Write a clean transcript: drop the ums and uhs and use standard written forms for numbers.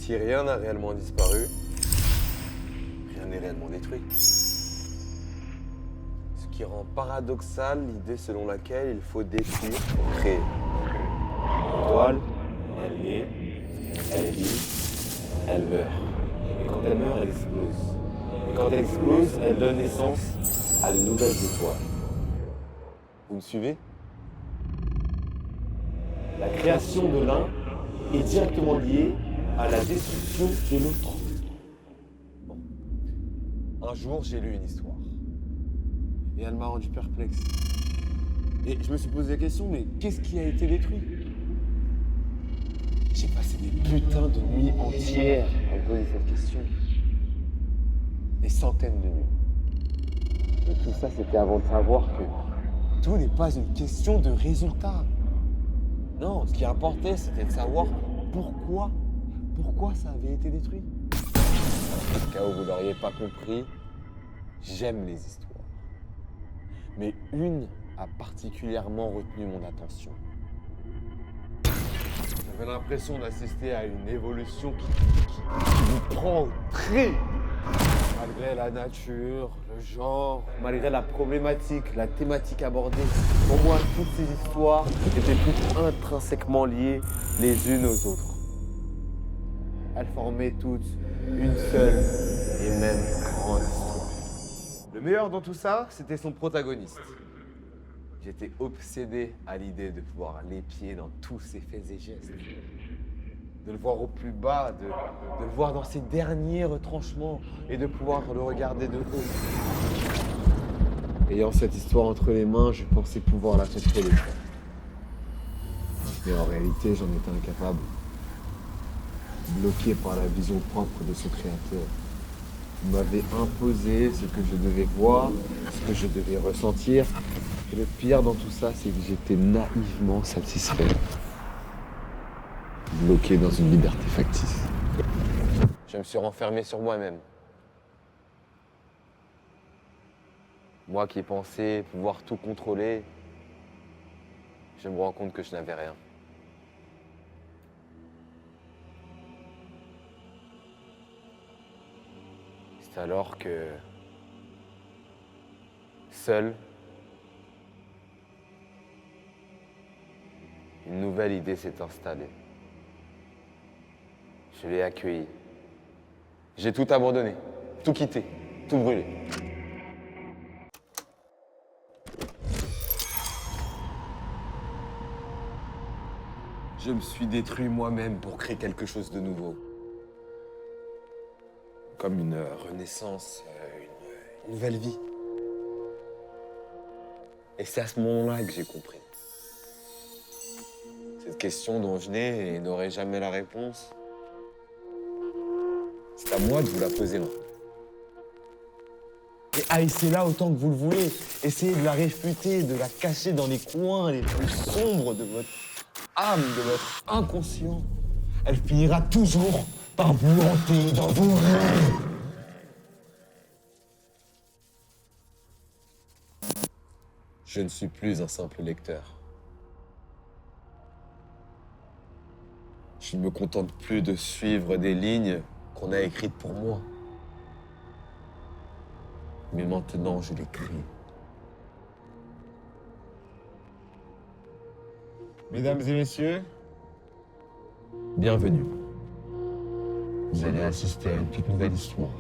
Si rien n'a réellement disparu, rien n'est réellement détruit. Ce qui rend paradoxale l'idée selon laquelle il faut détruire pour créer. L'étoile, elle naît, elle vit, elle meurt. Et quand elle meurt, elle explose. Et quand elle explose, elle donne naissance à de nouvelles étoiles. Vous me suivez? La création de l'un est directement liée à la destruction de l'autre. Un jour, j'ai lu une histoire. Et elle m'a rendu perplexe. Et je me suis posé la question, mais qu'est-ce qui a été détruit? J'ai passé des putains de nuits entières à me poser cette question. Des centaines de nuits. Et tout ça, c'était avant de savoir que tout n'est pas une question de résultat. Non, ce qui importait, c'était de savoir pourquoi ça avait été détruit. Au cas où vous l'auriez pas compris, j'aime les histoires. Mais une a particulièrement retenu mon attention. J'avais l'impression d'assister à une évolution qui vous prend au trip. Malgré la nature, le genre, malgré la problématique, la thématique abordée, pour moi, toutes ces histoires étaient toutes intrinsèquement liées les unes aux autres. Elles formaient toutes une seule et même grande histoire. Le meilleur dans tout ça, c'était son protagoniste. J'étais obsédé à l'idée de pouvoir l'épier dans tous ses faits et gestes. De le voir au plus bas, de le voir dans ses derniers retranchements et de pouvoir le regarder de haut. Ayant cette histoire entre les mains, je pensais pouvoir la contrôler. Mais en réalité, j'en étais incapable. Bloqué par la vision propre de son créateur. Il m'avait imposé ce que je devais voir, ce que je devais ressentir. Et le pire dans tout ça, c'est que j'étais naïvement satisfait. Bloqué dans une liberté factice. Je me suis renfermé sur moi-même. Moi qui pensais pouvoir tout contrôler, je me rends compte que je n'avais rien. C'est alors que, seul, une nouvelle idée s'est installée. Je l'ai accueillie. J'ai tout abandonné, tout quitté, tout brûlé. Je me suis détruit moi-même pour créer quelque chose de nouveau. Comme une renaissance, une nouvelle vie. Et c'est à ce moment-là que j'ai compris. Cette question dont je n'ai et n'aurai jamais la réponse, c'est à moi de vous la poser maintenant. Et haïssez-la autant que vous le voulez. Essayez de la réfuter, de la cacher dans les coins les plus sombres de votre âme, de votre inconscient. Elle finira toujours par vous hanter dans vos rêves. Je ne suis plus un simple lecteur. Je ne me contente plus de suivre des lignes qu'on a écrites pour moi. Mais maintenant, je l'écris. Mesdames et messieurs, bienvenue. Vous allez assister à une toute nouvelle histoire.